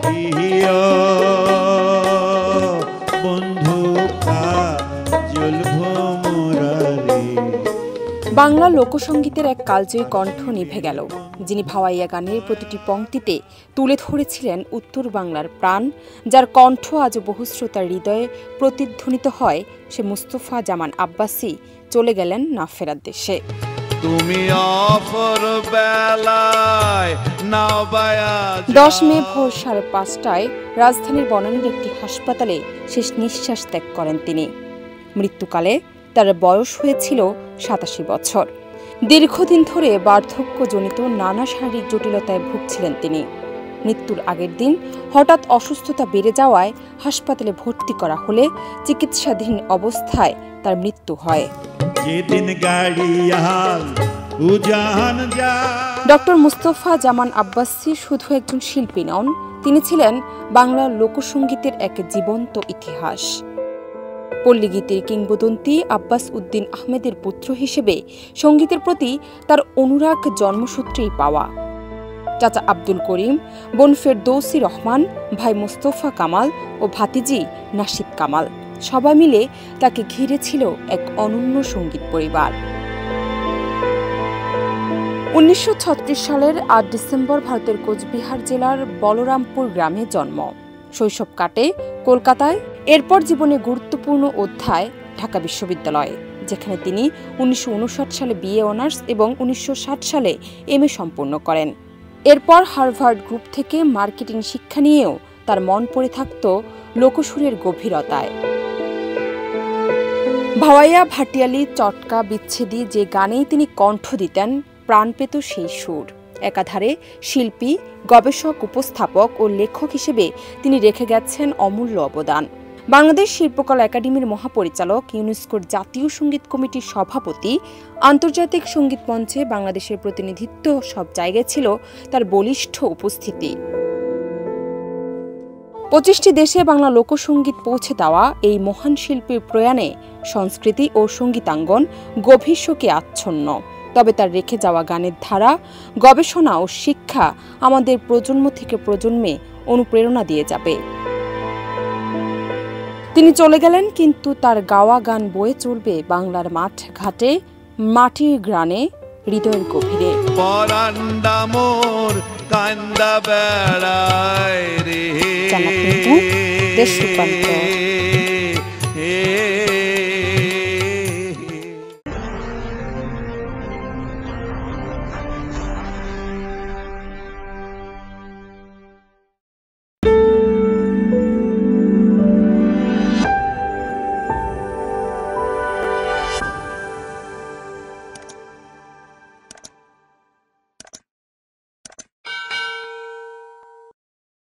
প্রিয় বন্ধু কাজল ভোমরারে। বাংলা লোকসঙ্গীতের এক কালজয়ী কণ্ঠ নিভে গেল, যিনি ভাওয়াইয়া গানের প্রতিটি পংক্তিতে তুলে ধরেছিলেন উত্তর বাংলার প্রাণ, যার কণ্ঠ আজও বহুশ্রোতার হৃদয়ে প্রতিধ্বনিত হয়। সে মুস্তফা জামান আব্বাসী চলে গেলেন না ফেরার দেশে। তুমি অপর বেলায় 10 মে ভোর 5:30টায় রাজধানীর বনানীর একটি হাসপাতালে শেষ নিঃশ্বাস ত্যাগ করেন তিনি। মৃত্যুকালে তার বয়স হয়েছিল 87 বছর। দীর্ঘদিন ধরে বার্ধক্যজনিত নানা শারীরিক জটিলতায় ভুগছিলেন তিনি। মৃত্যুর আগের দিন হঠাৎ অসুস্থতা বেড়ে যাওয়ায় হাসপাতালে ভর্তি করা হলে চিকিৎসাধীন অবস্থায় তার মৃত্যু হয়। ডক্টর মুস্তফা জামান আব্বাসী শুধু একজন শিল্পী নন, তিনি ছিলেন বাংলার লোকসঙ্গীতের এক জীবন্ত ইতিহাস। পল্লীগীতের কিংবদন্তি আব্বাস উদ্দিন আহমেদের পুত্র হিসেবে সঙ্গীতের প্রতি তার অনুরাগ জন্মসূত্রেই পাওয়া। চাচা আব্দুল করিম, বোন ফেরদৌসী রহমান, ভাই মুস্তফা কামাল ও ভাতিজি নাশিদ কামাল সবাই মিলে তাকে ঘিরে ছিল এক অনন্য সঙ্গীত পরিবার। 1936 সালের 8 ডিসেম্বর ভারতের কোচবিহার জেলার বলরামপুর গ্রামে জন্ম। শৈশব কাটে কলকাতায়। এরপর জীবনে গুরুত্বপূর্ণ অধ্যায় ঢাকা বিশ্ববিদ্যালয়ে, যেখানে তিনি 1959 সালে বিএ অনার্স এবং 1960 সালে এমএ সম্পূর্ণ করেন। এরপর হার্ভার্ড গ্রুপ থেকে মার্কেটিং শিক্ষা নিয়েও তার মন পড়ে থাকত লোকসুরের গভীরতায়। ভাওয়াইয়া, ভাটিয়ালি, চটকা, বিচ্ছেদী যে গানেই তিনি কণ্ঠ দিতেন, প্রাণ পেত সেই সুর। একাধারে শিল্পী, গবেষক, উপস্থাপক ও লেখক হিসেবে তিনি রেখে গেছেন অমূল্য অবদান। বাংলাদেশ শিল্পকলা একাডেমির মহাপরিচালক, ইউনেস্কোর জাতীয় সঙ্গীত কমিটির সভাপতি, আন্তর্জাতিক সঙ্গীত মঞ্চে বাংলাদেশের প্রতিনিধিত্ব সব জায়গায় ছিল তার বলিষ্ঠ উপস্থিতি। 25টি দেশে বাংলা লোকসঙ্গীত পৌঁছে দেওয়া এই মহান শিল্পীর প্রয়াণে সংস্কৃতি ও সঙ্গীতাঙ্গন গভীর শোকে আচ্ছন্ন। তবে তার রেখে যাওয়া গানের ধারা, গবেষণা ও শিক্ষা আমাদের প্রজন্ম থেকে প্রজন্মে অনুপ্রেরণা দিয়ে যাবে। তিনি চলে গেলেন, কিন্তু তার গাওয়া গান বয়ে চলবে বাংলার মাঠ ঘাটে, মাটির গ্রানে, হৃদয়ের গভীরে। দেশ রূপান্তর।